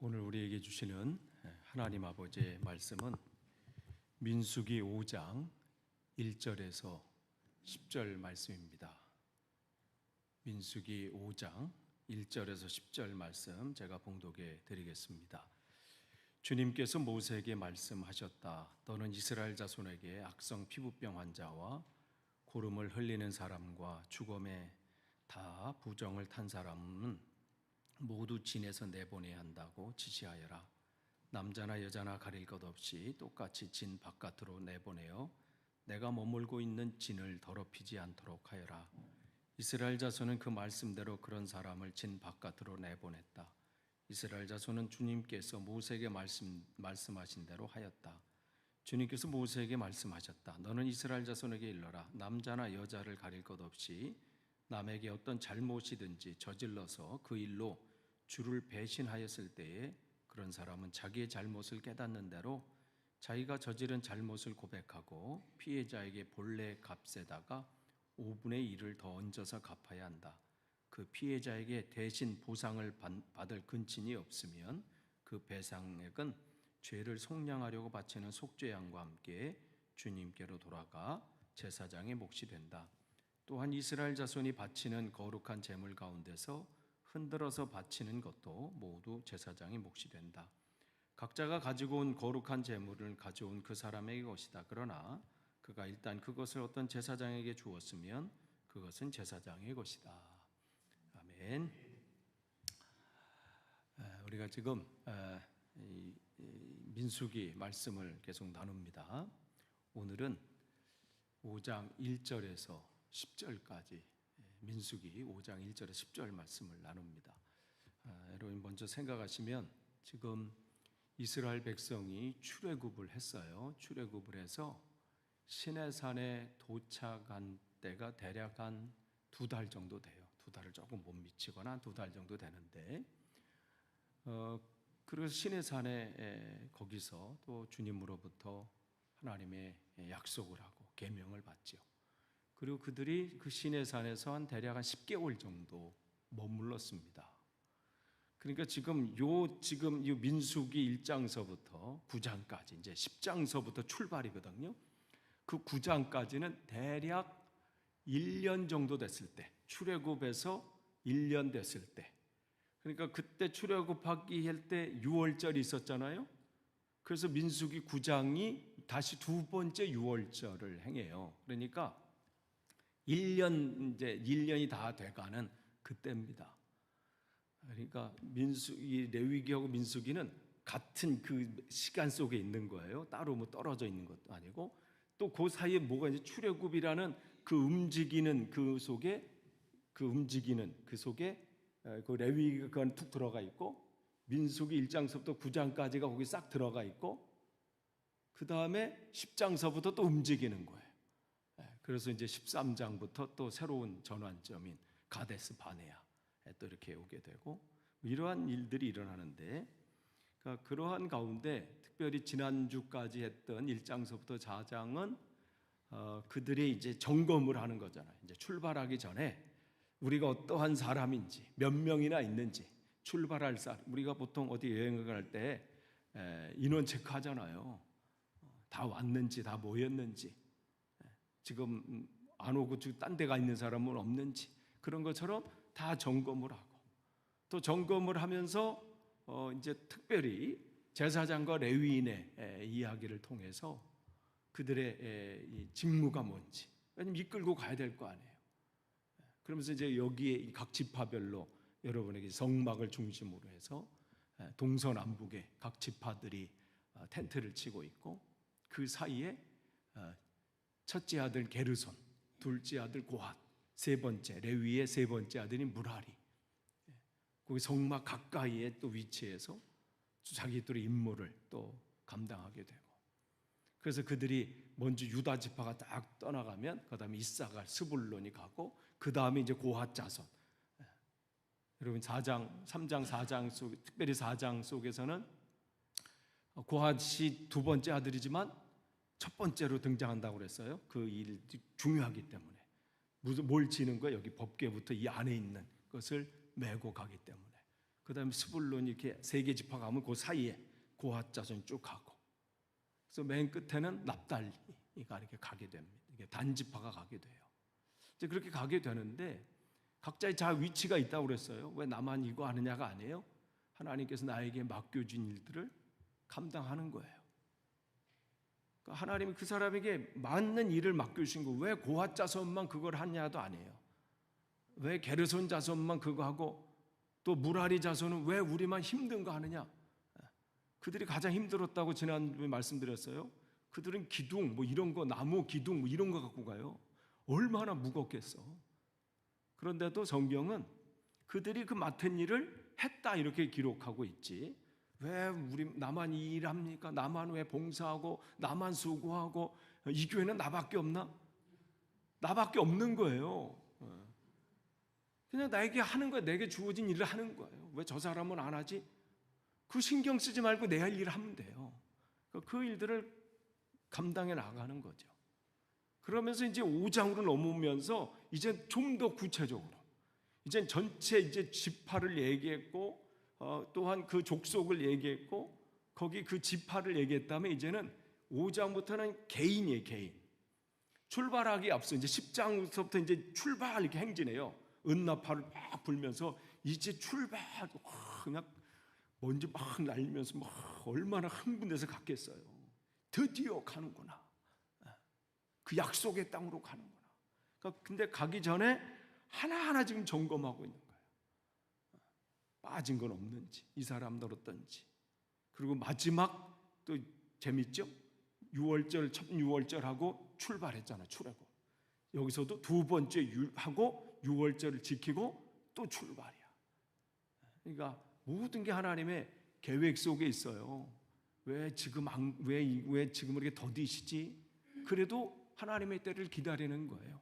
오늘 우리에게 주시는 하나님 아버지의 말씀은 민수기 5장 1절에서 10절 말씀입니다. 민수기 5장 1절에서 10절 말씀 제가 봉독해 드리겠습니다. 주님께서 모세에게 말씀하셨다. 너는 이스라엘 자손에게 악성 피부병 환자와 고름을 흘리는 사람과 죽음에 다 부정을 탄 사람은 모두 진에서 내보내야 한다고 지시하여라. 남자나 여자나 가릴 것 없이 똑같이 진 바깥으로 내보내어 내가 머물고 있는 진을 더럽히지 않도록 하여라. 이스라엘 자손은 그 말씀대로 그런 사람을 진 바깥으로 내보냈다. 이스라엘 자손은 주님께서 모세에게 말씀하신 대로 하였다. 주님께서 모세에게 말씀하셨다. 너는 이스라엘 자손에게 일러라. 남자나 여자를 가릴 것 없이 남에게 어떤 잘못이든지 저질러서 그 일로 주를 배신하였을 때에 그런 사람은 자기의 잘못을 깨닫는 대로 자기가 저지른 잘못을 고백하고 피해자에게 본래 값에다가 5분의 1을 더 얹어서 갚아야 한다. 그 피해자에게 대신 보상을 받을 근친이 없으면 그 배상액은 죄를 속량하려고 바치는 속죄양과 함께 주님께로 돌아가 제사장의 몫이 된다. 또한 이스라엘 자손이 바치는 거룩한 제물 가운데서 흔들어서 바치는 것도 모두 제사장의 몫이 된다. 각자가 가지고 온 거룩한 제물을 가져온 그 사람의 것이다. 그러나 그가 일단 그것을 어떤 제사장에게 주었으면 그것은 제사장의 것이다. 아멘. 우리가 지금 민수기 말씀을 계속 나눕니다. 오늘은 5장 1절에서 10절까지 민수기 5장 1절에서 10절 말씀을 나눕니다. 여러분 먼저 생각하시면 지금 이스라엘 백성이 출애굽을 했어요. 출애굽을 해서 시내산에 도착한 때가 대략 한 2달 정도 돼요. 2달을 조금 못 미치거나 2달 정도 되는데 그래서 시내산에 거기서 또 주님으로부터 하나님의 약속을 하고 계명을 받죠. 그리고 그들이 그 시내산에서 한 대략 한 10개월 정도 머물렀습니다. 그러니까 지금 이 민수기 1장서부터 9장까지 이제 10장서부터 출발이거든요. 그 9장까지는 대략 1년 정도 됐을 때, 출애굽에서 1년 됐을 때, 그러니까 그때 출애굽하기 할 때 6월절이 있었잖아요. 그래서 민수기 9장이 다시 두 번째 6월절을 행해요. 그러니까 1년이 다 돼가는 그때입니다. 그러니까 레위기하고 민수기는 같은 그 시간 속에 있는 거예요. 따로 뭐 떨어져 있는 것도 아니고 또 그 사이에 뭐가 이제 출애굽이라는 그 움직이는 그 속에 그 레위기가 툭 들어가 있고 민수기 1장서부터 9장까지가 거기 싹 들어가 있고 그 다음에 10장서부터 또 움직이는 거예요. 그래서 이제 13장부터 또 새로운 전환점인 가데스 바네아에 또 이렇게 오게 되고 이러한 일들이 일어나는데 그러니까 그러한 가운데 특별히 지난주까지 했던 1장서부터 4장은 그들이 이제 점검을 하는 거잖아요. 이제 출발하기 전에 우리가 어떠한 사람인지 몇 명이나 있는지 출발할 사람 우리가 보통 어디 여행을 갈 때 인원 체크하잖아요. 다 왔는지 다 모였는지 지금 안 오고 딴 데 가 있는 사람은 없는지 그런 것처럼 다 점검을 하고 또 점검을 하면서 이제 특별히 제사장과 레위인의 이야기를 통해서 그들의 직무가 뭔지 왜냐면 이끌고 가야 될 거 아니에요. 그러면서 이제 여기에 각 지파별로 여러분에게 성막을 중심으로 해서 동서남북에 각 지파들이 텐트를 치고 있고 그 사이에 첫째 아들 게르손, 둘째 아들 고핫, 세 번째 레위의 세 번째 아들이 무라리. 거기 성막 가까이에 또 위치해서 자기들의 임무를 또 감당하게 되고. 그래서 그들이 먼저 유다 지파가 딱 떠나가면 그다음에 이사갈, 스불론이 가고 그다음에 이제 고핫 자손. 여러분 3장, 4장 속 특별히 4장 속에서는 고핫이 두 번째 아들이지만 첫 번째로 등장한다고 그랬어요. 그 일이 중요하기 때문에. 뭘 지는 거예요? 여기 법궤부터 이 안에 있는 것을 메고 가기 때문에. 그다음에 스불론 이렇게 세 개 지파 가면 그 사이에 고핫 자손이 쭉 가고, 그래서 맨 끝에는 납달리가 이렇게 가게 됩니다. 이게 단지파가 가게 돼요. 이제 그렇게 가게 되는데 각자의 자 위치가 있다고 그랬어요. 왜 나만 이거 하느냐가 아니에요. 하나님께서 나에게 맡겨준 일들을 감당하는 거예요. 그러니까 하나님이 그 사람에게 맞는 일을 맡겨주신 거, 왜 고핫 자손만 그걸 하냐도 아니에요. 왜 게르손 자손만 그거 하고 또 무라리 자손은 왜 우리만 힘든 거 하느냐. 그들이 가장 힘들었다고 지난주에 말씀드렸어요. 그들은 기둥 뭐 이런 거, 나무 기둥 뭐 이런 거 갖고 가요. 얼마나 무겁겠어. 그런데도 성경은 그들이 그 맡은 일을 했다 이렇게 기록하고 있지, 왜 우리 나만 이 일합니까? 나만 왜 봉사하고 나만 수고하고 이 교회는 나밖에 없나? 나밖에 없는 거예요. 그냥 나에게 하는 거야. 내게 주어진 일을 하는 거예요. 왜 저 사람은 안 하지? 그 신경 쓰지 말고 내 할 일을 하면 돼요. 그 일들을 감당해 나가는 거죠. 그러면서 이제 5장으로 넘으면서 이제 좀 더 구체적으로, 이제 전체 이제 지파를 얘기했고, 또한 그 족속을 얘기했고, 거기 그 지파를 얘기했다면 이제는 5장부터는 개인이에요, 개인. 출발하기 앞서 이제 10장부터 이제 출발 이렇게 행진해요. 은나팔을 막 불면서 이제 출발, 그냥 먼지 막 날리면서 막 얼마나 흥분해서 갔겠어요. 드디어 가는구나. 그 약속의 땅으로 가는구나. 그러니까 근데 가기 전에 하나하나 지금 점검하고 있는 거예요. 빠진 건 없는지, 이 사람 들었던지. 그리고 마지막 또 재밌죠? 6월절, 첫 6월절하고 출발했잖아요. 출애굽. 여기서도 두 번째 하고 6월절을 지키고 또 출발이야. 그러니까 모든 게 하나님의 계획 속에 있어요. 왜 지금 이렇게 더디시지? 그래도 하나님의 때를 기다리는 거예요.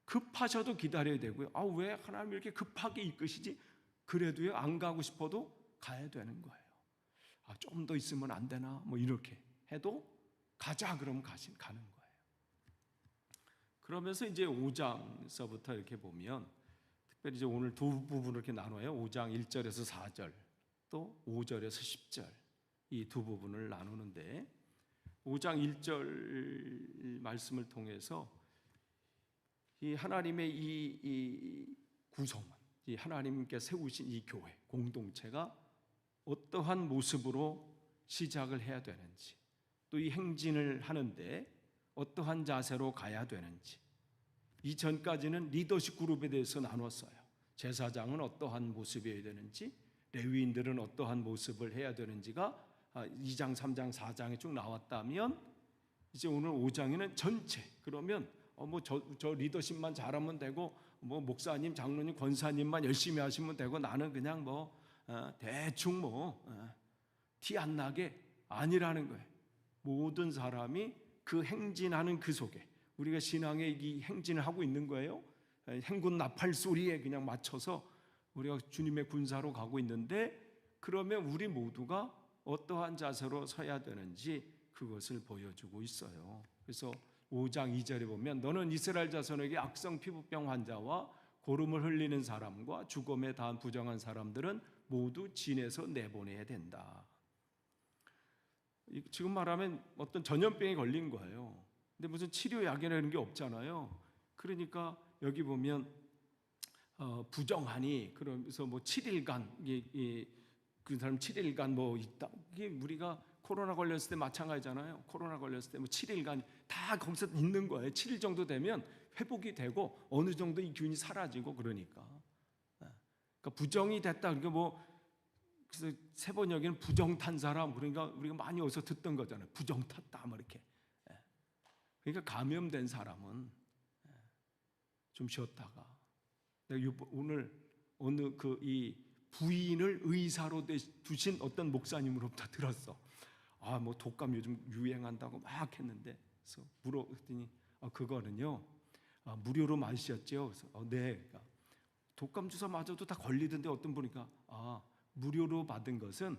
급하셔도 기다려야 되고요. 왜 하나님이 이렇게 급하게 이끄시지? 그래도요, 안 가고 싶어도 가야 되는 거예요. 좀 더 있으면 안 되나? 뭐 이렇게 해도 가자 그러면 가는 거예요. 그러면서 이제 5장서부터 이렇게 보면, 특별히 이제 오늘 두 부분을 이렇게 나눠요. 5장 1절에서 4절, 또 5절에서 10절, 이 두 부분을 나누는데, 5장 1절 말씀을 통해서 이 하나님의 이 구성원, 이 하나님께 세우신 이 교회 공동체가 어떠한 모습으로 시작을 해야 되는지, 또 이 행진을 하는데 어떠한 자세로 가야 되는지, 이전까지는 리더십 그룹에 대해서 나눴어요. 제사장은 어떠한 모습이어야 되는지, 레위인들은 어떠한 모습을 해야 되는지가 2장, 3장, 4장에 쭉 나왔다면, 이제 오늘 5장에는 전체, 그러면 저 리더십만 잘하면 되고, 목사님, 장로님, 권사님만 열심히 하시면 되고, 나는 그냥 대충 티 안 나게 아니라는 거예요. 모든 사람이 그 행진하는 그 속에, 우리가 신앙의 이 행진을 하고 있는 거예요. 행군 나팔 소리에 그냥 맞춰서 우리가 주님의 군사로 가고 있는데, 그러면 우리 모두가 어떠한 자세로 서야 되는지 그것을 보여주고 있어요. 그래서 5장 2절에 보면, 너는 이스라엘 자손에게 악성 피부병 환자와 고름을 흘리는 사람과 죽음에 닿은 부정한 사람들은 모두 진에서 내보내야 된다. 지금 말하면 어떤 전염병에 걸린 거예요. 근데 무슨 치료약이나 이런 게 없잖아요. 그러니까 여기 보면 부정하니, 그러면서 7일간 그 사람 7일간 있다. 이게 우리가 코로나 걸렸을 때 마찬가지잖아요. 코로나 걸렸을 때 7일간 다 거기서 있는 거예요. 7일 정도 되면 회복이 되고 어느 정도 이 균이 사라지고, 그러니까 부정이 됐다. 그러니까 그래서 세 번역에는 부정 탄 사람, 그러니까 우리가 많이 어디서 듣던 거잖아요. 부정 탔다 이렇게. 그러니까 감염된 사람은 좀 쉬었다가, 내가 오늘 어느 이 부인을 의사로 두신 어떤 목사님으로부터 들었어. 독감 요즘 유행한다고 막 했는데, 그래서 물어봤더니 그거는요 무료로 맞으셨죠? 그래서 네. 그러니까 독감 주사 맞아도 다 걸리던데, 어떤 분이니까 무료로 받은 것은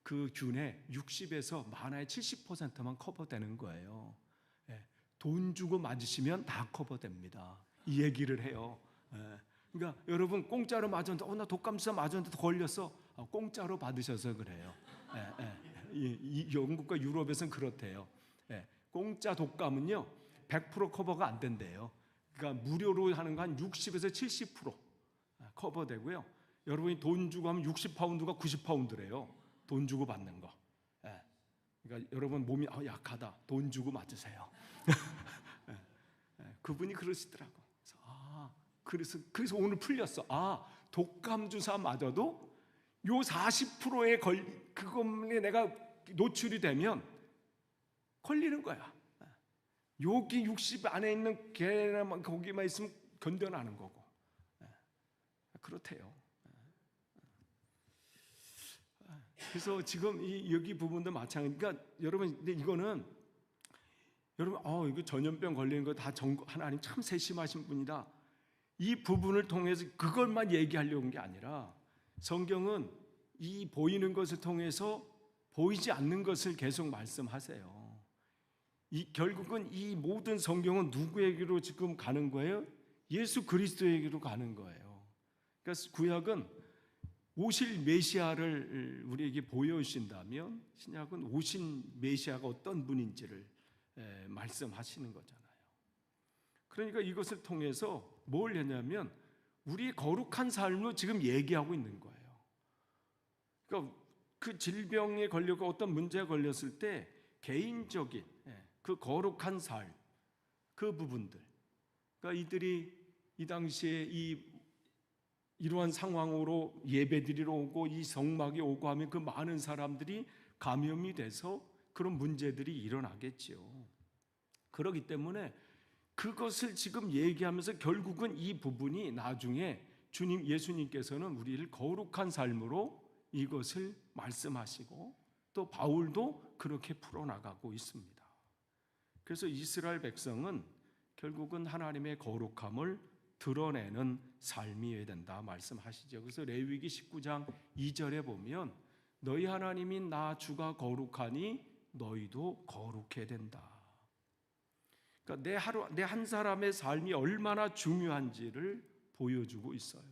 그 균의 60에서 많아야 70%만 커버되는 거예요. 돈 주고 맞으시면 다 커버됩니다. 이 얘기를 해요. 그러니까 여러분 공짜로 맞았는데 나 독감주사 맞았는데 걸렸어. 공짜로 받으셔서 그래요. 예, 예. 이 영국과 유럽에서는 그렇대요. 예, 공짜 독감은요 100% 커버가 안 된대요. 그러니까 무료로 하는 거 한 60에서 70% 커버되고요. 여러분이 돈 주고 하면 60파운드가 90파운드래요. 돈 주고 받는 거. 예. 그러니까 여러분 몸이 약하다. 돈 주고 맞으세요. 예. 예. 그분이 그러시더라고. 그래서 오늘 풀렸어. 독감 주사 맞아도 요 40%의 그것에 내가 노출이 되면 걸리는 거야. 여기 60 안에 있는 개만 거기만 있으면 견뎌나는 거고. 그렇대요. 그래서 지금 여기 부분도 마찬가지. 그러니까 여러분, 근데 이거는 여러분, 이거 전염병 걸리는 거 다 하나님 참 세심하신 분이다. 이 부분을 통해서 그것만 얘기하려는 게 아니라 성경은 이 보이는 것을 통해서 보이지 않는 것을 계속 말씀하세요. 결국은 이 모든 성경은 누구에게로 지금 가는 거예요? 예수 그리스도에게로 가는 거예요. 그러니까 구약은 오실 메시아를 우리에게 보여주신다면 신약은 오신 메시아가 어떤 분인지를 말씀하시는 거잖아요. 그러니까 이것을 통해서 뭘 했냐면 우리의 거룩한 삶을 지금 얘기하고 있는 거예요. 그러니까 그 질병에 걸려고 어떤 문제에 걸렸을 때 개인적인 그 거룩한 삶, 그 부분들. 그러니까 이들이 이 당시에 이러한 상황으로 예배드리러 오고 이 성막에 오고 하면 그 많은 사람들이 감염이 돼서 그런 문제들이 일어나겠지요. 그렇기 때문에 그것을 지금 얘기하면서 결국은 이 부분이 나중에 예수님께서는 우리를 거룩한 삶으로 이것을 말씀하시고 또 바울도 그렇게 풀어나가고 있습니다. 그래서 이스라엘 백성은 결국은 하나님의 거룩함을 드러내는 삶이어야 된다 말씀하시죠. 그래서 레위기 19장 2절에 보면 너희 하나님인 나 주가 거룩하니 너희도 거룩해야 된다. 그러니까 내 한 사람의 삶이 얼마나 중요한지를 보여주고 있어요.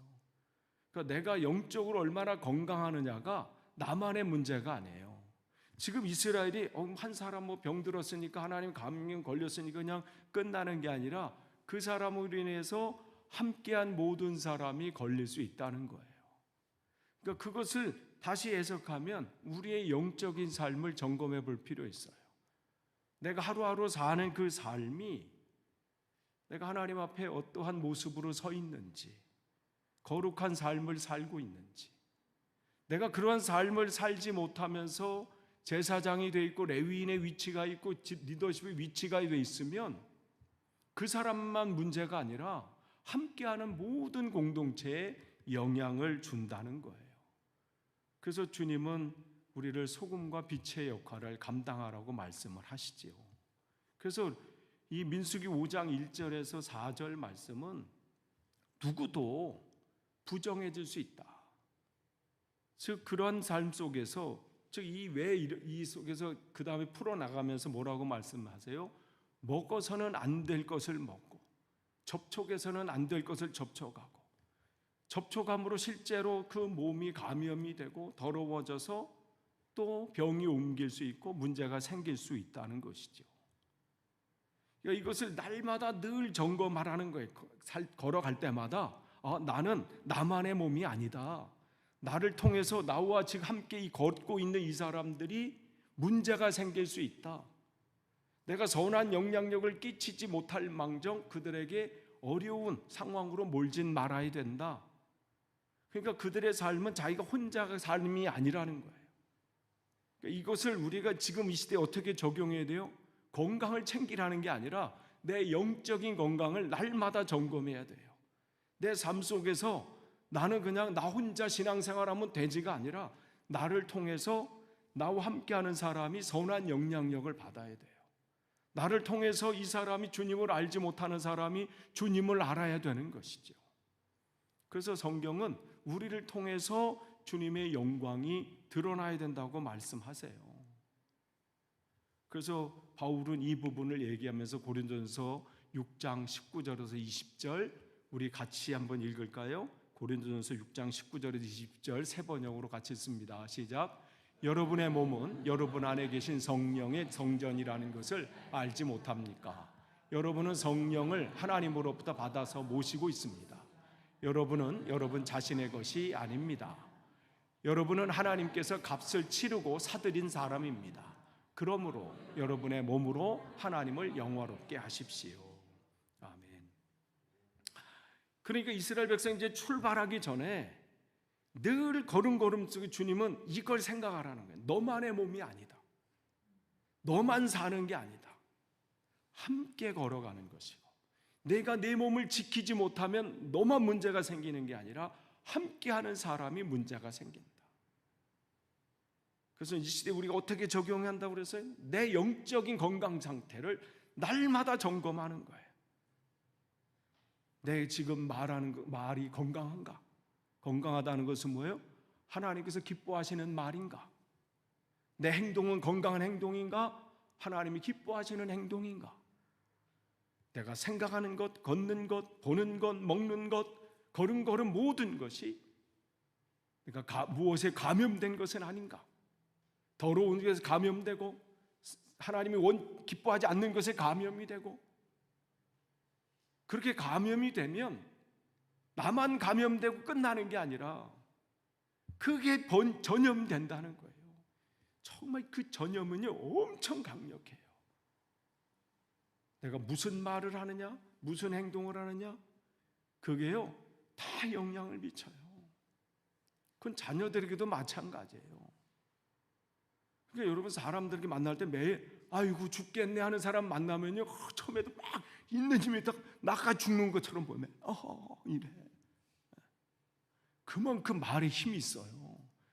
그러니까 내가 영적으로 얼마나 건강하느냐가 나만의 문제가 아니에요. 지금 이스라엘이 한 사람 병 들었으니까 하나님 감염 걸렸으니까 그냥 끝나는 게 아니라 그 사람으로 인해서 함께한 모든 사람이 걸릴 수 있다는 거예요. 그러니까 그것을 다시 해석하면 우리의 영적인 삶을 점검해 볼 필요 있어요. 내가 하루하루 사는 그 삶이 내가 하나님 앞에 어떠한 모습으로 서 있는지, 거룩한 삶을 살고 있는지, 내가 그러한 삶을 살지 못하면서 제사장이 돼 있고 레위인의 위치가 있고 리더십의 위치가 돼 있으면 그 사람만 문제가 아니라 함께하는 모든 공동체에 영향을 준다는 거예요. 그래서 주님은 우리를 소금과 빛의 역할을 감당하라고 말씀을 하시지요. 그래서 이 민수기 5장 1절에서 4절 말씀은 누구도 부정해질 수 있다. 즉 그런 삶 속에서 이 속에서 그 다음에 풀어나가면서 뭐라고 말씀하세요? 먹어서는 안 될 것을 먹고 접촉해서는 안 될 것을 접촉하고 접촉함으로 실제로 그 몸이 감염이 되고 더러워져서 또 병이 옮길 수 있고 문제가 생길 수 있다는 것이죠. 그러니까 이것을 날마다 늘 점검하라는 거예요. 걸어갈 때마다 나는 나만의 몸이 아니다. 나를 통해서 나와 지금 함께 걷고 있는 이 사람들이 문제가 생길 수 있다. 내가 선한 영향력을 끼치지 못할 망정 그들에게 어려운 상황으로 몰진 말아야 된다. 그러니까 그들의 삶은 자기가 혼자의 삶이 아니라는 거예요. 그러니까 이것을 우리가 지금 이 시대에 어떻게 적용해야 돼요? 건강을 챙기라는 게 아니라 내 영적인 건강을 날마다 점검해야 돼요. 내 삶 속에서 나는 그냥 나 혼자 신앙생활하면 되지가 아니라 나를 통해서 나와 함께하는 사람이 선한 영향력을 받아야 돼요. 나를 통해서 이 사람이 주님을 알지 못하는 사람이 주님을 알아야 되는 것이죠. 그래서 성경은 우리를 통해서 주님의 영광이 드러나야 된다고 말씀하세요. 그래서 바울은 이 부분을 얘기하면서 고린도전서 6장 19절에서 20절 우리 같이 한번 읽을까요? 고린도전서 6장 19절에서 20절 세 번역으로 같이 읽습니다. 시작. 여러분의 몸은 여러분 안에 계신 성령의 성전이라는 것을 알지 못합니까? 여러분은 성령을 하나님으로부터 받아서 모시고 있습니다. 여러분은 여러분 자신의 것이 아닙니다. 여러분은 하나님께서 값을 치르고 사들인 사람입니다. 그러므로 여러분의 몸으로 하나님을 영화롭게 하십시오. 아멘. 그러니까 이스라엘 백성이 이제 출발하기 전에 늘 걸음걸음 속에 주님은 이걸 생각하라는 거예요. 너만의 몸이 아니다. 너만 사는 게 아니다. 함께 걸어가는 것이고, 내가 내 몸을 지키지 못하면 너만 문제가 생기는 게 아니라 함께하는 사람이 문제가 생긴다. 그래서 이 시대에 우리가 어떻게 적용한다고 그랬어요? 내 영적인 건강 상태를 날마다 점검하는 거예요. 내 지금 말하는 말이 건강한가? 건강하다는 것은 뭐예요? 하나님께서 기뻐하시는 말인가? 내 행동은 건강한 행동인가? 하나님이 기뻐하시는 행동인가? 내가 생각하는 것, 걷는 것, 보는 것, 먹는 것, 걸음걸음 모든 것이 그러니까 무엇에 감염된 것은 아닌가? 더러운 것에 감염되고 하나님이 기뻐하지 않는 것에 감염이 되고, 그렇게 감염이 되면 나만 감염되고 끝나는 게 아니라 그게 전염된다는 거예요. 정말 그 전염은요 엄청 강력해요. 내가 무슨 말을 하느냐, 무슨 행동을 하느냐, 그게요 다 영향을 미쳐요. 그건 자녀들에게도 마찬가지예요. 그러니까 여러분, 사람들에게 만날 때 매일 아이고 죽겠네 하는 사람 만나면요 처음에도 막 있는 힘이 딱 나가 죽는 것처럼 보면 이래. 그만큼 말에 힘이 있어요.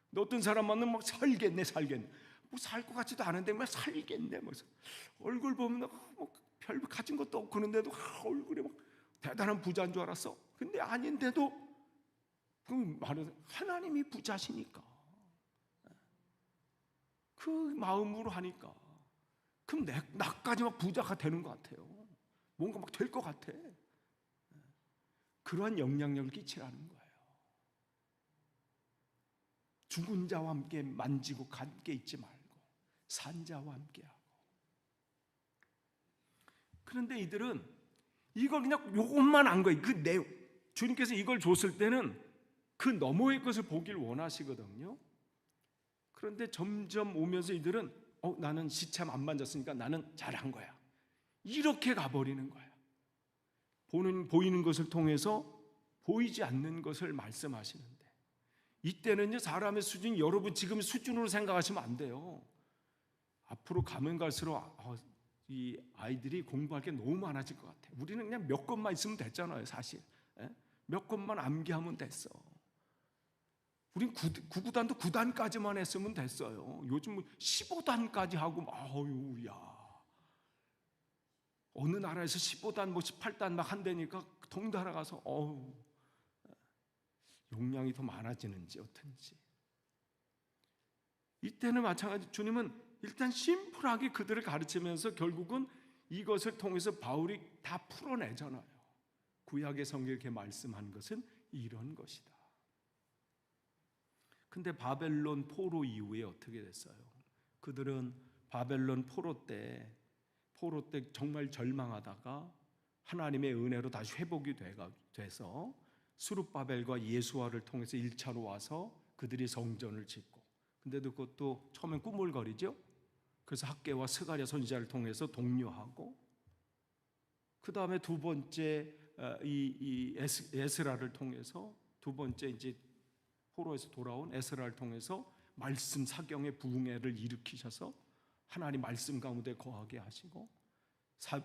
근데 어떤 사람 만나면 막 살겠네 뭐 살 것 같지도 않은데 막 살겠네 뭐 얼굴 보면 뭐 별 가진 것도 없고 그런데도 얼굴이 막 대단한 부자인 줄 알았어. 근데 아닌데도 그 말은 하나님이 부자시니까 그 마음으로 하니까 그럼 나까지 막 부자가 되는 것 같아요. 뭔가 막 될 것 같아. 그러한 영향력을 끼치라는 거예요. 죽은 자와 함께 만지고 함께 있지 말고 산 자와 함께하고. 그런데 이들은 이걸 그냥 요것만 안 거예요. 그 내용, 주님께서 이걸 줬을 때는 그 너머의 것을 보길 원하시거든요. 그런데 점점 오면서 이들은 나는 시참 안 만졌으니까 나는 잘한 거야, 이렇게 가버리는 거야. 보이는 것을 통해서 보이지 않는 것을 말씀하시는데, 이때는요 사람의 수준이 여러분 지금 수준으로 생각하시면 안 돼요. 앞으로 가면 갈수록 이 아이들이 공부할 게 너무 많아질 것 같아요. 우리는 그냥 몇 권만 있으면 됐잖아요. 사실 몇 권만 암기하면 됐어. 우린 구구단도 9단까지만 했으면 됐어요. 요즘 15단까지 하고 야, 어느 나라에서 15단 18단 막 한다니까 동나라 가서 용량이 더 많아지는지 어떤지. 이때는 마찬가지, 주님은 일단 심플하게 그들을 가르치면서 결국은 이것을 통해서 바울이 다 풀어내잖아요. 구약의 성경에 이렇게 말씀한 것은 이런 것이다. 근데 바벨론 포로 이후에 어떻게 됐어요? 그들은 바벨론 포로 때 정말 절망하다가 하나님의 은혜로 다시 회복이 돼서 스룹바벨과 예수아를 통해서 1차로 와서 그들이 성전을 짓고, 근데도 그것도 처음엔 꾸물거리죠. 그래서 학개와 스가랴 선지자를 통해서 독려하고, 그 다음에 두 번째 이 에스라를 통해서, 두 번째 이제 포로에서 돌아온 에스라를 통해서 말씀 사경의 부흥회를 일으키셔서 하나님 말씀 가운데 거하게 하시고,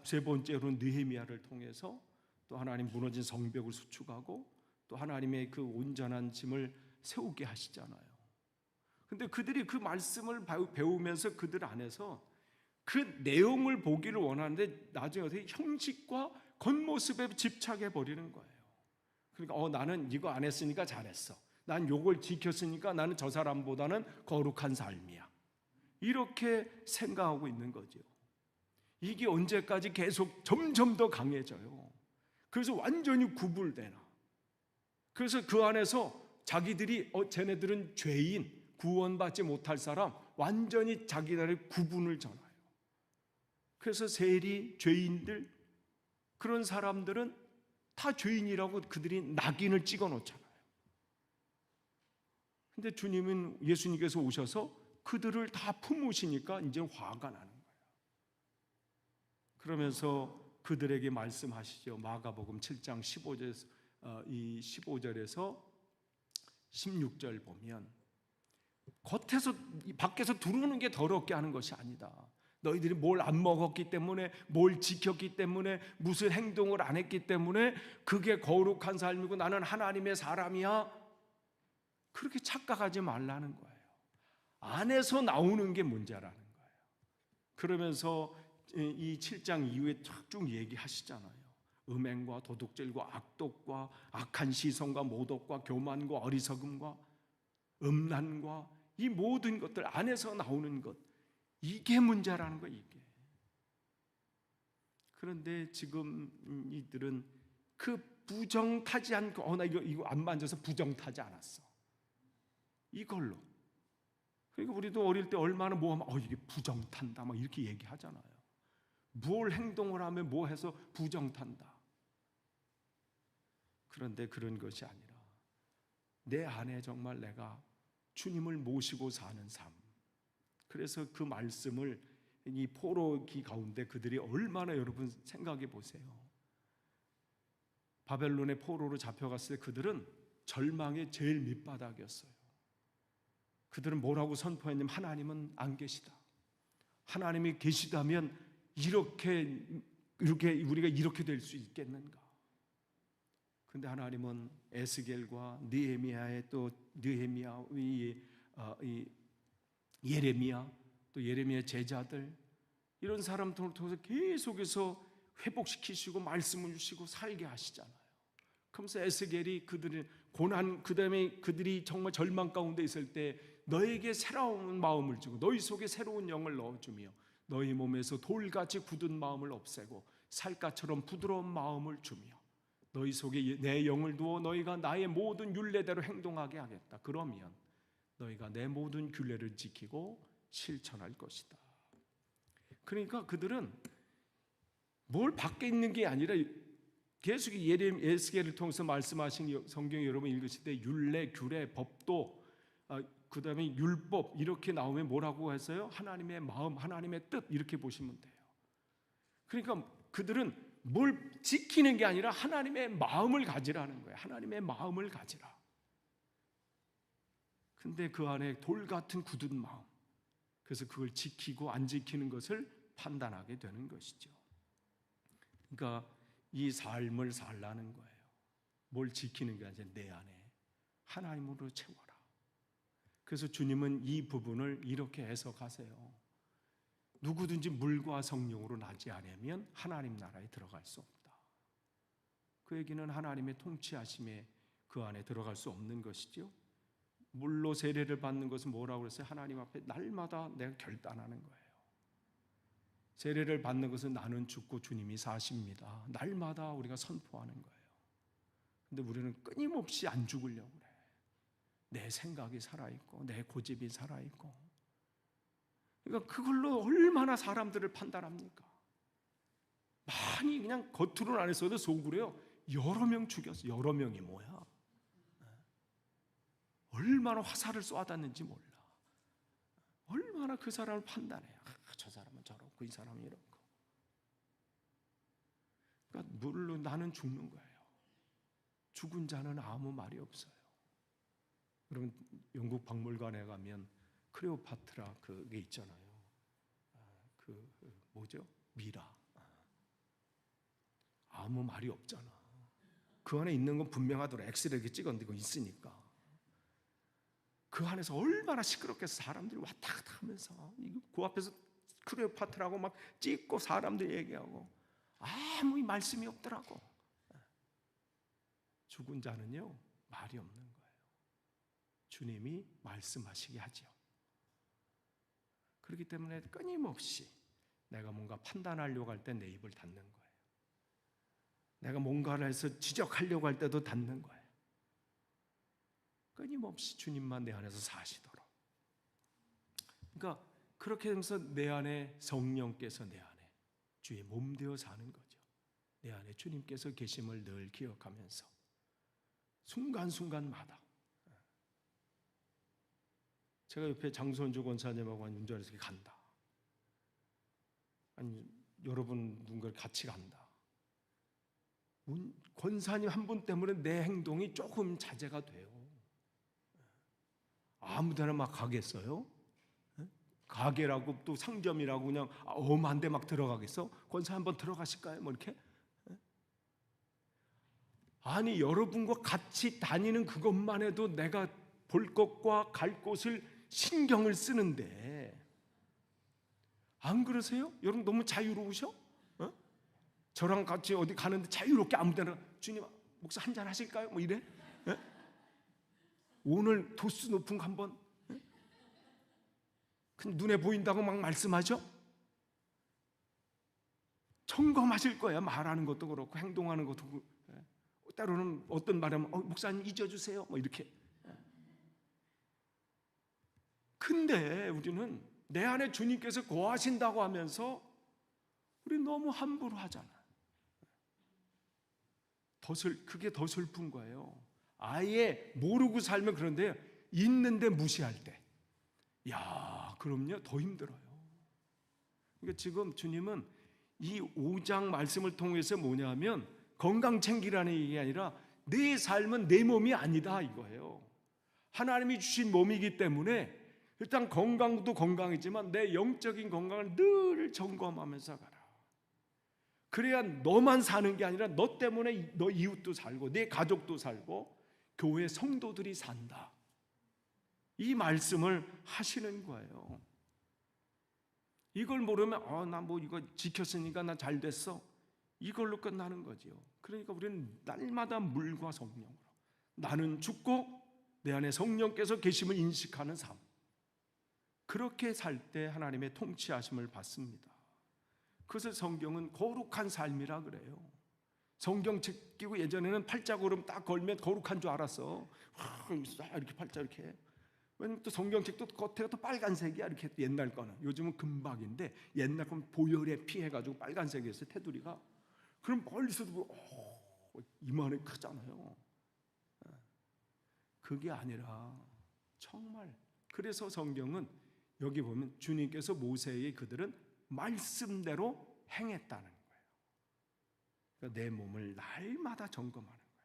세 번째로는 느헤미야를 통해서 또 하나님 무너진 성벽을 수축하고 또 하나님의 그 온전한 짐을 세우게 하시잖아요. 근데 그들이 그 말씀을 배우면서 그들 안에서 그 내용을 보기를 원하는데 나중에 어떻게 형식과 겉모습에 집착해 버리는 거예요. 그러니까 나는 이거 안 했으니까 잘했어, 난 요걸 지켰으니까 나는 저 사람보다는 거룩한 삶이야, 이렇게 생각하고 있는 거죠. 이게 언제까지 계속 점점 더 강해져요. 그래서 완전히 구불되나. 그래서 그 안에서 자기들이 쟤네들은 죄인, 구원받지 못할 사람, 완전히 자기들의 구분을 전해요. 그래서 세리, 죄인들, 그런 사람들은 다 죄인이라고 그들이 낙인을 찍어 놓잖아요. 근데 예수님께서 오셔서 그들을 다 품으시니까 이제 화가 나는 거예요. 그러면서 그들에게 말씀하시죠. 마가복음 7장 15절에서 16절 보면, 겉에서 밖에서 들어오는 게 더럽게 하는 것이 아니다. 너희들이 뭘 안 먹었기 때문에, 뭘 지켰기 때문에, 무슨 행동을 안 했기 때문에 그게 거룩한 삶이고 나는 하나님의 사람이야, 그렇게 착각하지 말라는 거예요. 안에서 나오는 게 문제라는 거예요. 그러면서 이 7장 이후에 쭉 얘기하시잖아요. 음행과 도둑질과 악독과 악한 시선과 모독과 교만과 어리석음과 음란과 이 모든 것들 안에서 나오는 것, 이게 문제라는 거예요. 이게. 그런데 지금 이들은 그 부정타지 않고 나 이거 안 만져서 부정타지 않았어, 이걸로. 그러니까 우리도 어릴 때 얼마나 뭐 하면 이게 부정탄다 막 이렇게 얘기하잖아요. 뭘 행동을 하면 뭐 해서 부정탄다. 그런데 그런 것이 아니라 내 안에 정말 내가 주님을 모시고 사는 삶. 그래서 그 말씀을 이 포로기 가운데 그들이 얼마나, 여러분 생각해 보세요. 바벨론의 포로로 잡혀갔을 때 그들은 절망의 제일 밑바닥이었어요. 그들은 뭐라고 선포했냐면 하나님은 안 계시다. 하나님이 계시다면 이렇게 우리가 이렇게 될 수 있겠는가? 근데 하나님은 에스겔과 느헤미야의 또 예레미야, 또 예레미야 제자들, 이런 사람들을 통해서 계속해서 회복시키시고 말씀을 주시고 살게 하시잖아요. 그러면서 에스겔이 그들의 고난, 그다음에 그들이 정말 절망 가운데 있을 때 너에게 새로운 마음을 주고 너희 속에 새로운 영을 넣어주며 너희 몸에서 돌같이 굳은 마음을 없애고 살갗처럼 부드러운 마음을 주며 너희 속에 내 영을 두어 너희가 나의 모든 율례대로 행동하게 하겠다. 그러면 너희가 내 모든 규례를 지키고 실천할 것이다. 그러니까 그들은 뭘 밖에 있는 게 아니라 계속 에스겔을 통해서 말씀하신 성경 여러분 읽으실 때 율례, 규례, 법도, 그 다음에 율법 이렇게 나오면 뭐라고 해서요? 하나님의 마음, 하나님의 뜻, 이렇게 보시면 돼요. 그러니까 그들은 뭘 지키는 게 아니라 하나님의 마음을 가지라는 거예요. 하나님의 마음을 가지라. 근데 그 안에 돌 같은 굳은 마음, 그래서 그걸 지키고 안 지키는 것을 판단하게 되는 것이죠. 그러니까 이 삶을 살라는 거예요. 뭘 지키는 게 아니라 내 안에 하나님으로 채워라. 그래서 주님은 이 부분을 이렇게 해석하세요. 누구든지 물과 성령으로 나지 않으면 하나님 나라에 들어갈 수 없다. 그 얘기는 하나님의 통치하심에 그 안에 들어갈 수 없는 것이죠. 물로 세례를 받는 것은 뭐라고 그랬어요? 하나님 앞에 날마다 내가 결단하는 거예요. 세례를 받는 것은 나는 죽고 주님이 사십니다. 날마다 우리가 선포하는 거예요. 근데 우리는 끊임없이 안 죽으려고 그래. 내 생각이 살아있고 내 고집이 살아있고. 그러니까 그걸로 얼마나 사람들을 판단합니까? 많이 그냥 겉으로는 안 했어도 속으로요 여러 명 죽였어. 여러 명이 뭐야? 얼마나 화살을 쏘아댔는지 몰라. 얼마나 그 사람을 판단해. 저 사람은 저렇고 이 사람은 이렇고. 그러니까 물론 나는 죽는 거예요. 죽은 자는 아무 말이 없어요. 여러분 영국 박물관에 가면 클레오파트라 그게 있잖아요. 뭐죠? 미라. 아무 말이 없잖아. 그 안에 있는 건 분명하더라. 엑스레이 찍어내고 있으니까. 그 안에서 얼마나 시끄럽게 사람들이 왔다 갔다 하면서 그 앞에서 클레오파트라고 막 찍고 사람들 얘기하고 아무 말씀이 없더라고. 죽은 자는요 말이 없는 거예요. 주님이 말씀하시게 하죠. 그렇기 때문에 끊임없이 내가 뭔가 판단하려고 할 때 내 입을 닫는 거예요. 내가 뭔가를 해서 지적하려고 할 때도 닫는 거예요. 끊임없이 주님만 내 안에서 사시도록. 그러니까 그렇게 하면서 내 안에 성령께서 내 안에 주의 몸 되어 사는 거죠. 내 안에 주님께서 계심을 늘 기억하면서 순간순간마다. 제가 옆에 장선주 권사님하고 운전해서 간다. 아니 여러분 누군가 같이 간다. 권사님 한 분 때문에 내 행동이 조금 자제가 돼요. 아무데나 막 가겠어요? 가게라고 또 상점이라고 그냥 엄한데 막 들어가겠어? 권사 한번 들어가실까요? 뭐 이렇게? 아니 여러분과 같이 다니는 그것만 해도 내가 볼 것과 갈 곳을 신경을 쓰는데 안 그러세요? 여러분 너무 자유로우셔? 저랑 같이 어디 가는데 자유롭게 아무데나 주님 목사 한잔 하실까요? 뭐 이래? 오늘 도수 높은 거 한번 눈에 보인다고 막 말씀하죠? 점검하실 거예요. 말하는 것도 그렇고 행동하는 것도 그렇고. 때로는 어떤 말하면 목사님 잊어주세요 뭐 이렇게. 근데 우리는 내 안에 주님께서 거하신다고 하면서 우리 너무 함부로 하잖아. 그게 더 슬픈 거예요. 아예 모르고 살면 그런데 있는데 무시할 때, 야, 그럼요 더 힘들어요. 그러니까 지금 주님은 이 5장 말씀을 통해서 뭐냐면 건강 챙기라는 얘기가 아니라 내 삶은 내 몸이 아니다 이거예요. 하나님이 주신 몸이기 때문에 일단 건강도 건강이지만 내 영적인 건강을 늘 점검하면서 가라. 그래야 너만 사는 게 아니라 너 때문에 너 이웃도 살고 내 가족도 살고 교회 성도들이 산다. 이 말씀을 하시는 거예요. 이걸 모르면 나 뭐 이거 지켰으니까 나 잘 됐어. 이걸로 끝나는 거지요. 그러니까 우리는 날마다 물과 성령으로 나는 죽고 내 안에 성령께서 계심을 인식하는 삶. 그렇게 살 때 하나님의 통치하심을 받습니다. 그래서 성경은 거룩한 삶이라 그래요. 성경책 끼고 예전에는 팔자고름 딱 걸면 거룩한 줄 알았어. 이렇게 팔자 이렇게. 왜냐면 또 성경책도 겉에가 또 빨간색이야 이렇게 옛날 거는. 요즘은 금박인데 옛날 건 보혈에 피해가지고 빨간색이었어요 테두리가. 그럼 멀리서도 보고 이만해 크잖아요. 그게 아니라 정말 그래서 성경은 여기 보면 주님께서 모세에게 그들은 말씀대로 행했다는 거예요. 그러니까 내 몸을 날마다 점검하는 거예요.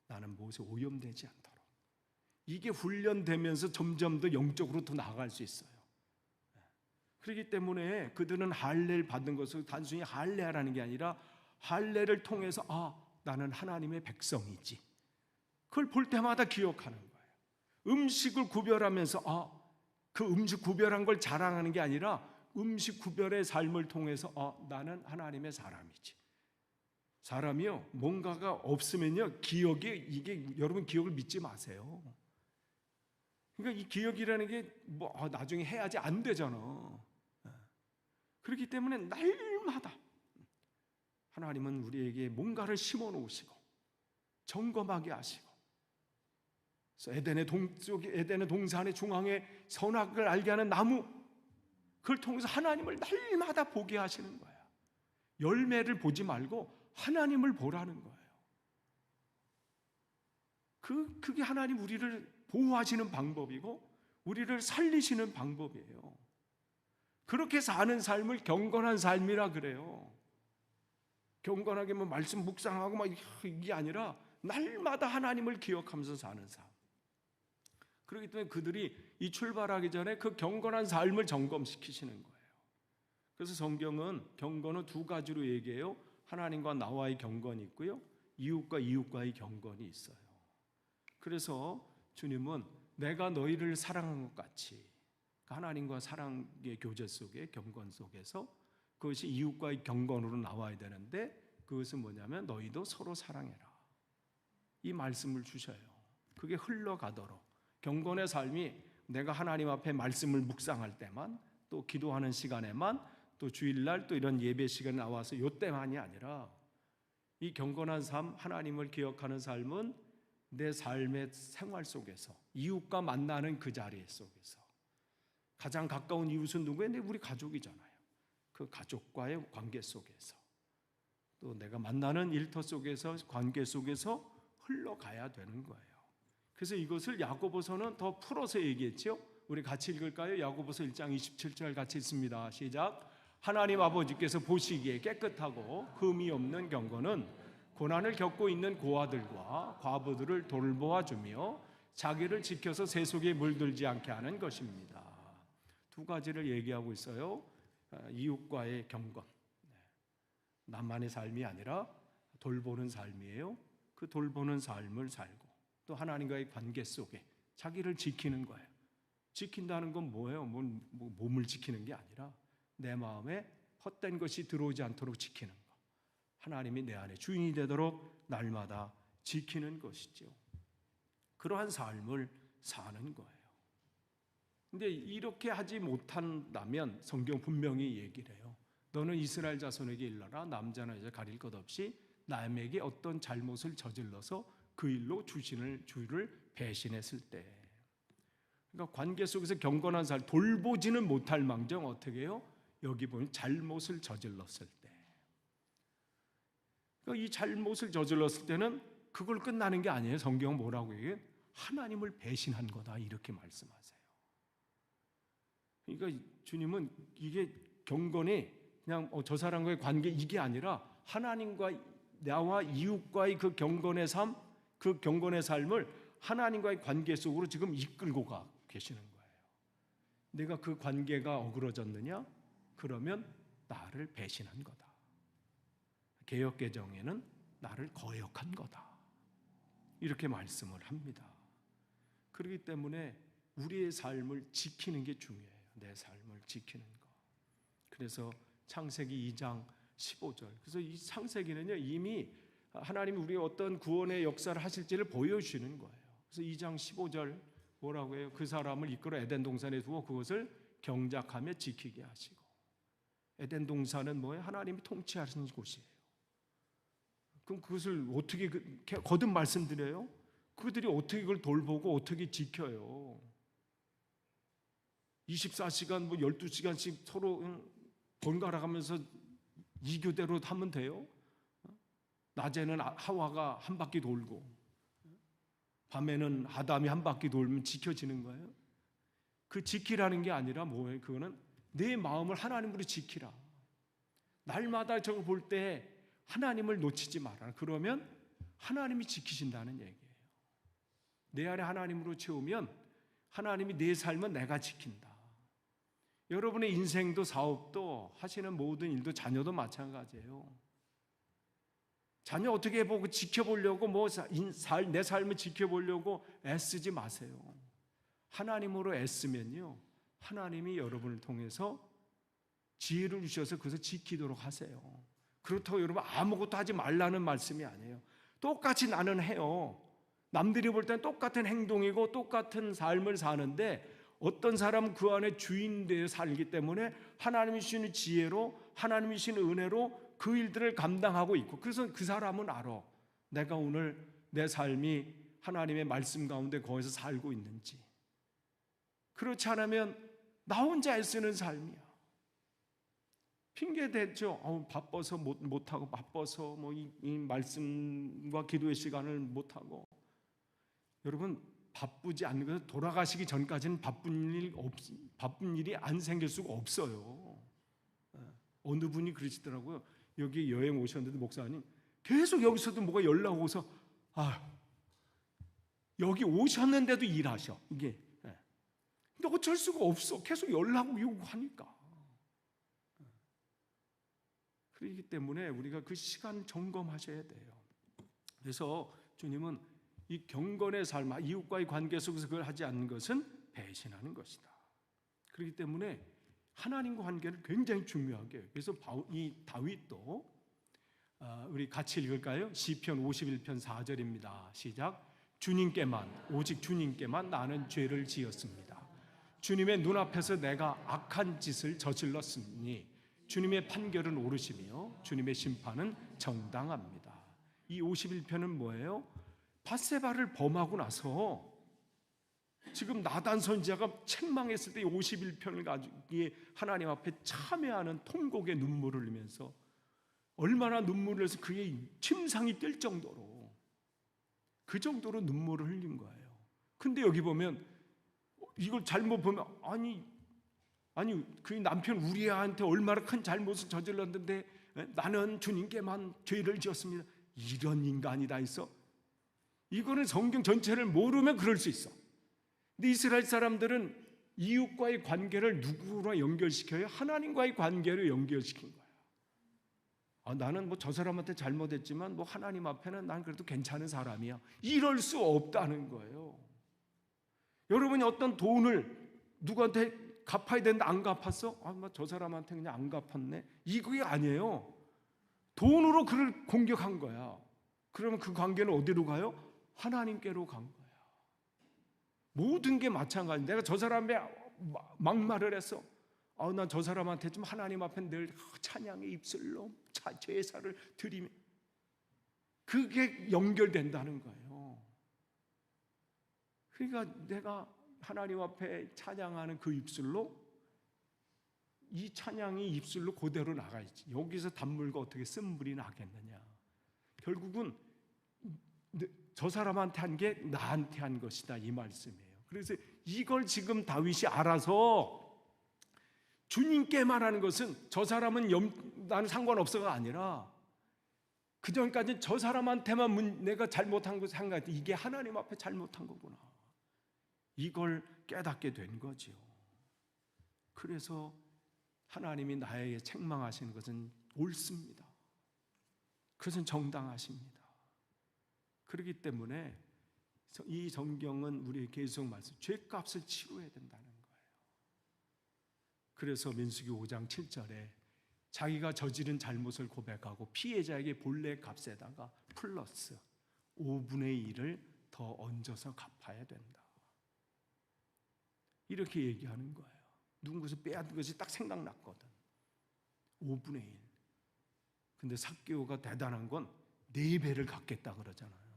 나는 무엇에 오염되지 않도록. 이게 훈련되면서 점점 더 영적으로 더 나아갈 수 있어요. 그렇기 때문에 그들은 할례를 받은 것을 단순히 할례하라는 게 아니라 할례를 통해서 나는 하나님의 백성이지. 그걸 볼 때마다 기억하는 거예요. 음식을 구별하면서 그 음식 구별한 걸 자랑하는 게 아니라 음식 구별의 삶을 통해서 나는 하나님의 사람이지. 사람이요 뭔가가 없으면요 기억이 이게 여러분 기억을 믿지 마세요. 그러니까 이 기억이라는 게 뭐 나중에 해야지 안 되잖아. 그렇기 때문에 날마다 하나님은 우리에게 뭔가를 심어 놓으시고 점검하게 하시고. 그래서 에덴의 동산의 중앙에 선악을 알게 하는 나무, 그걸 통해서 하나님을 날마다 보게 하시는 거야. 열매를 보지 말고 하나님을 보라는 거예요. 그게 하나님 우리를 보호하시는 방법이고 우리를 살리시는 방법이에요. 그렇게 사는 삶을 경건한 삶이라 그래요. 경건하게 뭐 말씀 묵상하고 막 이게 아니라 날마다 하나님을 기억하면서 사는 삶. 그렇기 때문에 그들이 이 출발하기 전에 그 경건한 삶을 점검시키시는 거예요. 그래서 성경은 경건은 두 가지로 얘기해요. 하나님과 나와의 경건이 있고요. 이웃과 이웃과의 경건이 있어요. 그래서 주님은 내가 너희를 사랑한 것 같이 하나님과 사랑의 교제 속에 경건 속에서 그것이 이웃과의 경건으로 나와야 되는데 그것은 뭐냐면 너희도 서로 사랑해라. 이 말씀을 주셔요. 그게 흘러가도록. 경건의 삶이 내가 하나님 앞에 말씀을 묵상할 때만 또 기도하는 시간에만 또 주일날 또 이런 예배 시간에 나와서 이때만이 아니라 이 경건한 삶, 하나님을 기억하는 삶은 내 삶의 생활 속에서, 이웃과 만나는 그 자리 속에서, 가장 가까운 이웃은 누구예요? 우리 가족이잖아요. 그 가족과의 관계 속에서, 또 내가 만나는 일터 속에서, 관계 속에서 흘러가야 되는 거예요. 그래서 이것을 야고보서는 더 풀어서 얘기했죠. 우리 같이 읽을까요? 야고보서 1장 27절 같이 읽습니다. 시작. 하나님 아버지께서 보시기에 깨끗하고 흠이 없는 경건은 고난을 겪고 있는 고아들과 과부들을 돌보아 주며 자기를 지켜서 세속에 물들지 않게 하는 것입니다. 두 가지를 얘기하고 있어요. 이웃과의 경건, 나만의 삶이 아니라 돌보는 삶이에요. 그 돌보는 삶을 살고, 또 하나님과의 관계 속에 자기를 지키는 거예요. 지킨다는 건 뭐예요? 몸을 지키는 게 아니라 내 마음에 헛된 것이 들어오지 않도록 지키는 것, 하나님이 내 안에 주인이 되도록 날마다 지키는 것이죠. 그러한 삶을 사는 거예요. 근데 이렇게 하지 못한다면 성경 분명히 얘기를 해요. 너는 이스라엘 자손에게 일러라. 남자나 여자 가릴 것 없이 남에게 어떤 잘못을 저질러서 그 일로 주를 배신했을 때, 그러니까 관계 속에서 경건한 삶, 돌보지는 못할 망정 어떻게 해요? 여기 보면 잘못을 저질렀을 때, 그러니까 이 잘못을 저질렀을 때는 그걸 끝나는 게 아니에요. 성경은 뭐라고 얘기해요? 하나님을 배신한 거다, 이렇게 말씀하세요. 그러니까 주님은 이게 경건이 그냥 저 사람과의 관계, 이게 아니라 하나님과 나와 이웃과의 그 경건의 삶, 그 경건의 삶을 하나님과의 관계 속으로 지금 이끌고 가 계시는 거예요. 내가 그 관계가 어그러졌느냐? 그러면 나를 배신한 거다. 개역개정에는 나를 거역한 거다, 이렇게 말씀을 합니다. 그렇기 때문에 우리의 삶을 지키는 게 중요해요. 내 삶을 지키는 거. 그래서 창세기 2장 15절, 그래서 이 창세기는요, 이미 하나님이 우리의 어떤 구원의 역사를 하실지를 보여주시는 거예요. 그래서 2장 15절 뭐라고 해요? 그 사람을 이끌어 에덴 동산에 두어 그것을 경작하며 지키게 하시고. 에덴 동산은 뭐예요? 하나님이 통치하시는 곳이에요. 그럼 그것을 어떻게 거듭 말씀드려요? 그들이 어떻게 그걸 돌보고 어떻게 지켜요? 24시간 12시간씩 서로 번갈아 가면서 이교대로 하면 돼요? 낮에는 하와가 한 바퀴 돌고 밤에는 아담이 한 바퀴 돌면 지켜지는 거예요? 그 지키라는 게 아니라 뭐예요? 그거는 내 마음을 하나님으로 지키라. 날마다 저걸 볼 때 하나님을 놓치지 마라. 그러면 하나님이 지키신다는 얘기예요. 내 안에 하나님으로 채우면 하나님이 내 삶은 내가 지킨다. 여러분의 인생도 사업도 하시는 모든 일도 자녀도 마찬가지예요. 자녀 어떻게 보고 지켜보려고 내 삶을 지켜보려고 애쓰지 마세요. 하나님으로 애쓰면요, 하나님이 여러분을 통해서 지혜를 주셔서 그것을 지키도록 하세요. 그렇다고 여러분 아무것도 하지 말라는 말씀이 아니에요. 똑같이 나는 해요. 남들이 볼 때는 똑같은 행동이고 똑같은 삶을 사는데 어떤 사람은 그 안에 주인 되어 살기 때문에 하나님이 주시는 지혜로, 하나님이 주시는 은혜로 그 일들을 감당하고 있고, 그래서 그 사람은 알아. 내가 오늘 내 삶이 하나님의 말씀 가운데 거기서 살고 있는지. 그렇지 않으면 나 혼자 애쓰는 삶이야. 핑계 대죠. 바빠서 못하고, 바빠서 이 말씀과 기도의 시간을 못하고. 여러분, 바쁘지 않는 것은 돌아가시기 전까지는 바쁜 일이 안 생길 수가 없어요. 어느 분이 그러시더라고요. 여기 여행 오셨는데 목사님 계속 여기서도 뭐가 연락 오서 여기 오셨는데도 일하셔. 이게 근데 어쩔 수가 없어. 계속 연락 오고 하니까. 그렇기 때문에 우리가 그 시간 점검하셔야 돼요. 그래서 주님은 이 경건의 삶, 이웃과의 관계 속에서 그걸 하지 않는 것은 배신하는 것이다. 그렇기 때문에 하나님과 관계를 굉장히 중요하게 해요. 그래서 이 다윗도 우리 같이 읽을까요? 시편 51편 4절입니다. 시작. 주님께만, 오직 주님께만 나는 죄를 지었습니다. 주님의 눈앞에서 내가 악한 짓을 저질렀으니 주님의 판결은 옳으시며 주님의 심판은 정당합니다. 이 51편은 뭐예요? 밧세바를 범하고 나서 지금 나단 선지자가 책망했을 때 51편을 가지고 하나님 앞에 참회하는 통곡의 눈물을 흘리면서 얼마나 눈물을 흘려서 그의 침상이 뛸 정도로 그 정도로 눈물을 흘린 거예요. 근데 여기 보면 이걸 잘못 보면 아니 그 남편 우리아한테 얼마나 큰 잘못을 저질렀는데 나는 주님께만 죄를 지었습니다. 이런 인간이 다 있어? 이거는 성경 전체를 모르면 그럴 수 있어. 근데 이스라엘 사람들은 이웃과의 관계를 누구로 연결시켜요? 하나님과의 관계로 연결시킨 거야. 나는 뭐 저 사람한테 잘못했지만 뭐 하나님 앞에는 난 그래도 괜찮은 사람이야. 이럴 수 없다는 거예요. 여러분이 어떤 돈을 누구한테 갚아야 되는데 안 갚았어? 저 사람한테 그냥 안 갚았네. 이게 아니에요. 돈으로 그를 공격한 거야. 그러면 그 관계는 어디로 가요? 하나님께로 간 거야. 모든 게 마찬가지. 내가 저 사람에 막말을 했어. 난 저 사람한테 좀 하나님 앞에 늘 찬양의 입술로 제사를 드리면 그게 연결된다는 거예요. 그러니까 내가 하나님 앞에 찬양하는 그 입술로 이 찬양이 입술로 그대로 나가야지. 여기서 단물과 어떻게 쓴물이 나겠느냐. 결국은 저 사람한테 한 게 나한테 한 것이다 이 말씀이에요. 그래서 이걸 지금 다윗이 알아서 주님께 말하는 것은 저 사람은 나는 상관없어가 아니라 그 전까지는 저 사람한테만 내가 잘못한 것을 생각했더니 이게 하나님 앞에 잘못한 거구나. 이걸 깨닫게 된 거지요. 그래서 하나님이 나에게 책망하시는 것은 옳습니다. 그것은 정당하십니다. 그렇기 때문에 이 성경은 우리에게 계속 말씀, 죄값을 치러야 된다는 거예요. 그래서 민수기 5장 7절에 자기가 저지른 잘못을 고백하고 피해자에게 본래 값에다가 플러스 5분의 1을 더 얹어서 갚아야 된다. 이렇게 얘기하는 거예요. 누군가에서 빼앗은 것이 딱 생각났거든. 5분의 1. 근데 삭개오가 대단한 건 4배를 갚겠다 그러잖아요.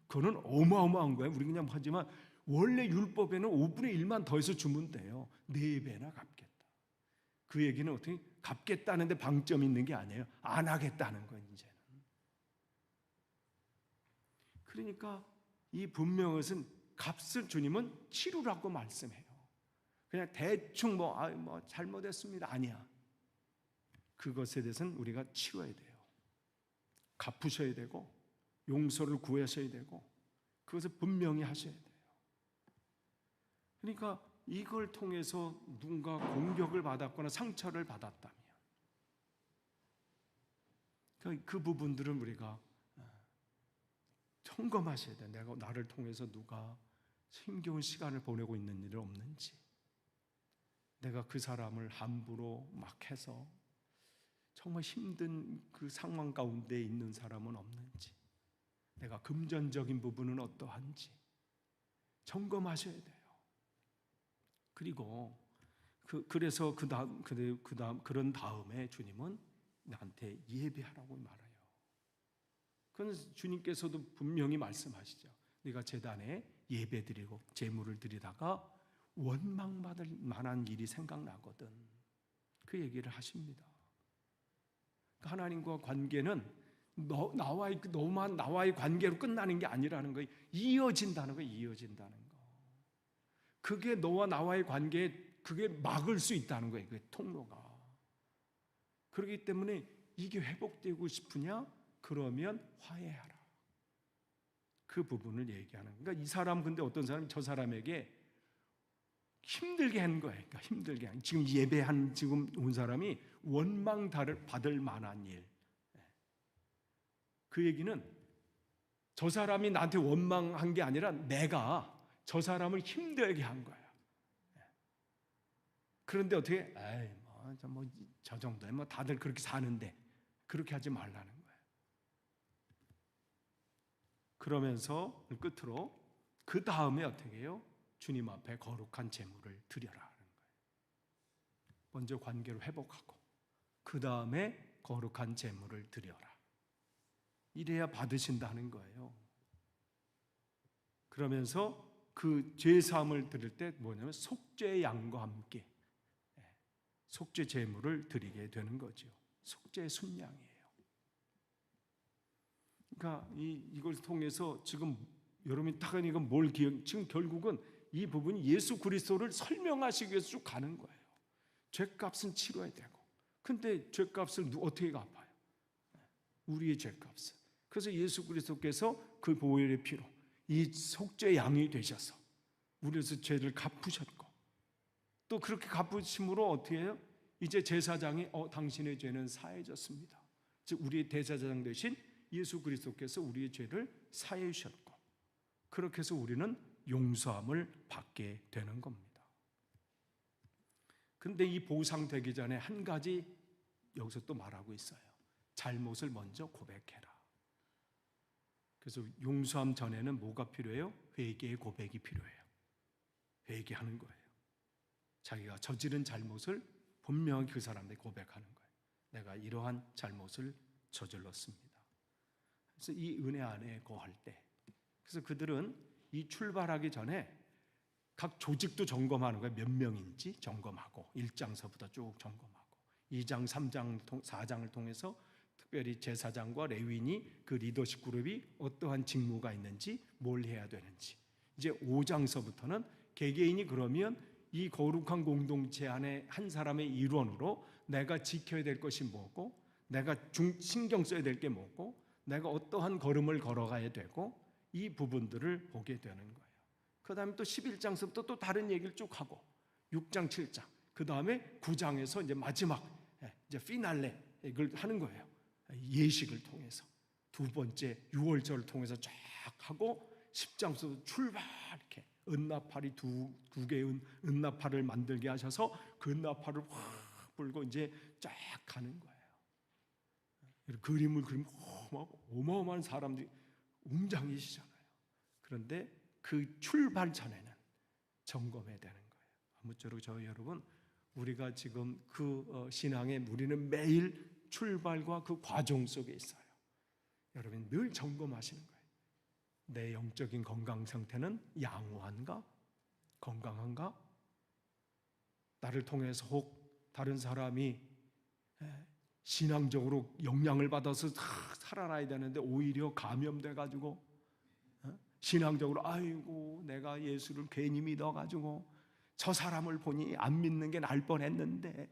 그거는 어마어마한 거예요. 우리 그냥 하지만 원래 율법에는 5분의 1만 더해서 주면 돼요. 4배나 갚겠다. 그 얘기는 어떻게 갚겠다는데 방점이 있는 게 아니에요. 안 하겠다는 거예요, 이제는. 그러니까 이 분명것은 값을 주님은 치루라고 말씀해요. 그냥 대충 잘못했습니다. 아니야. 그것에 대해서는 우리가 치러야 돼요. 갚으셔야 되고 용서를 구하셔야 되고 그것을 분명히 하셔야 돼요. 그러니까 이걸 통해서 누군가 공격을 받았거나 상처를 받았다면 그 부분들은 우리가 점검하셔야 돼요. 내가 나를 통해서 누가 힘겨운 시간을 보내고 있는 일은 없는지, 내가 그 사람을 함부로 막 해서 정말 힘든 그 상황 가운데 있는 사람은 없는지, 내가 금전적인 부분은 어떠한지 점검하셔야 돼요. 그리고 그래서 그런 다음에 주님은 나한테 예배하라고 말해요. 그건 주님께서도 분명히 말씀하시죠. 네가 제단에 예배드리고 제물을 드리다가 원망받을 만한 일이 생각나거든. 그 얘기를 하십니다. 하나님과 관계는 나와의 관계로 끝나는 게 아니라는 거예요. 이어진다는 거예요. 이어진다는 거. 그게 너와 나와의 관계에 그게 막을 수 있다는 거예요. 그 통로가. 그렇기 때문에 이게 회복되고 싶으냐? 그러면 화해하라. 그 부분을 얘기하는. 그러니까 이 사람 근데 어떤 사람이 저 사람에게 힘들게 한 거예요. 그러니까 힘들게 한. 지금 예배한 지금 온 사람이 원망 받을 만한 일. 그 얘기는 저 사람이 나한테 원망한 게 아니라 내가 저 사람을 힘들게 한 거야. 그런데 어떻게? 저 정도에 다들 그렇게 사는데 그렇게 하지 말라는 거예요. 그러면서 끝으로 그 다음에 어떻게 해요? 주님 앞에 거룩한 제물을 드려라 하는 거예요. 먼저 관계를 회복하고 그 다음에 거룩한 제물을 드려라. 이래야 받으신다는 거예요. 그러면서 그 제사함을 드릴 때 뭐냐면 속죄 양과 함께 속죄 제물을 드리게 되는 거죠. 속죄 순양이에요. 그러니까 이걸 통해서 지금 여러분이 딱 이건 뭘 지금 결국은 이 부분이 예수 그리스도를 설명하시기 위해서 쭉 가는 거예요. 죄값은 치러야 되고, 근데 죄값을 어떻게 갚아요? 우리의 죄값을. 그래서 예수 그리스도께서 그 보혈의 피로 이 속죄 양이 되셔서 우리에서 죄를 갚으셨고, 또 그렇게 갚으심으로 어떻게 해요? 이제 제사장이 당신의 죄는 사해졌습니다. 즉 우리의 대제사장 되신 예수 그리스도께서 우리의 죄를 사해 주셨고, 그렇게 해서 우리는 용서함을 받게 되는 겁니다. 근데 이 보상되기 전에 한 가지 여기서 또 말하고 있어요. 잘못을 먼저 고백해라. 그래서 용서함 전에는 뭐가 필요해요? 회개의 고백이 필요해요. 회개하는 거예요. 자기가 저지른 잘못을 분명히 그 사람에게 고백하는 거예요. 내가 이러한 잘못을 저질렀습니다. 그래서 이 은혜 안에 거할 때, 그래서 그들은 이 출발하기 전에 각 조직도 점검하는 거예요. 몇 명인지 점검하고 1장서부터 쭉 점검하고 2장, 3장, 4장을 통해서 특별히 제사장과 레위인이 그 리더십 그룹이 어떠한 직무가 있는지, 뭘 해야 되는지, 이제 5장서부터는 개개인이 그러면 이 거룩한 공동체 안에 한 사람의 일원으로 내가 지켜야 될 것이 뭐고, 내가 신경 써야 될 게 뭐고, 내가 어떠한 걸음을 걸어가야 되고, 이 부분들을 보게 되는 거예요. 그 다음에 또 11장서부터 또 다른 얘기를 쭉 하고 6장, 7장, 그 다음에 9장에서 이제 마지막 이제 피날레 이걸 하는 거예요. 예식을 통해서 두 번째 6월절을 통해서 쫙 하고 10장서부터 출발, 이렇게 은나팔이 두 개의 은나팔을 만들게 하셔서 그 은나팔을 확 불고 이제 쫙 가는 거예요. 그림을 그리면 어마어마한 사람들이 웅장해지잖아요. 그런데 그 출발 전에는 점검해야 되는 거예요. 아무쪼록 저희 여러분, 우리가 지금 그 신앙에 우리는 매일 출발과 그 과정 속에 있어요. 여러분 늘 점검하시는 거예요. 내 영적인 건강 상태는 양호한가? 건강한가? 나를 통해서 혹 다른 사람이 신앙적으로 영향을 받아서 살아나야 되는데 오히려 감염돼 가지고 신앙적으로 아이고 내가 예수를 괜히 믿어가지고 저 사람을 보니 안 믿는 게 나을 뻔했는데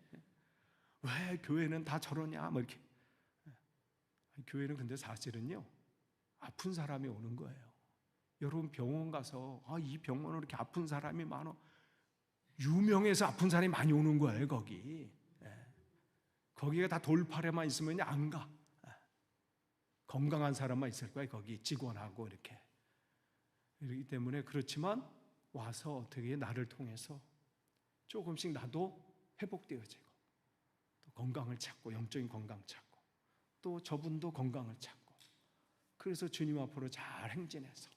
왜 교회는 다 저러냐 뭐 이렇게. 교회는 근데 사실은요 아픈 사람이 오는 거예요. 여러분 병원 가서 이 병원은 이렇게 아픈 사람이 많아, 유명해서 아픈 사람이 많이 오는 거예요. 거기가 다 돌팔에만 있으면 안 가. 건강한 사람만 있을 거예요. 거기 직원하고 이렇게. 그렇기 때문에 그렇지만 와서 어떻게 나를 통해서 조금씩 나도 회복되어지고 또 건강을 찾고 영적인 건강 찾고 또 저분도 건강을 찾고, 그래서 주님 앞으로 잘 행진해서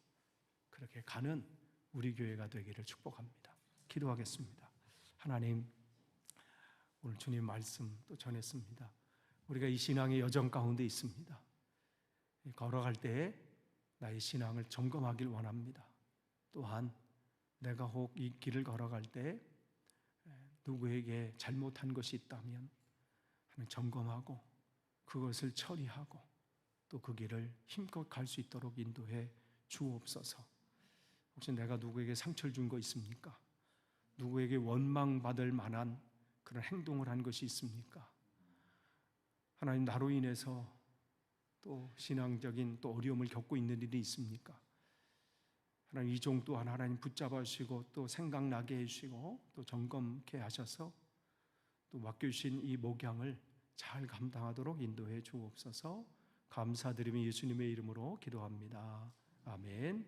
그렇게 가는 우리 교회가 되기를 축복합니다. 기도하겠습니다. 하나님, 오늘 주님 말씀 또 전했습니다. 우리가 이 신앙의 여정 가운데 있습니다. 걸어갈 때에 나의 신앙을 점검하길 원합니다. 또한 내가 혹 이 길을 걸어갈 때 누구에게 잘못한 것이 있다면 하나님 점검하고 그것을 처리하고 또 그 길을 힘껏 갈 수 있도록 인도해 주옵소서. 혹시 내가 누구에게 상처를 준 거 있습니까? 누구에게 원망받을 만한 그런 행동을 한 것이 있습니까? 하나님, 나로 인해서 또 신앙적인 또 어려움을 겪고 있는 일이 있습니까? 하나님, 이 종 또한 하나님 붙잡아 주시고 또 생각나게 해주시고 또 점검케 하셔서 또 맡겨주신 이 목양을 잘 감당하도록 인도해 주옵소서. 감사드리며 예수님의 이름으로 기도합니다. 아멘.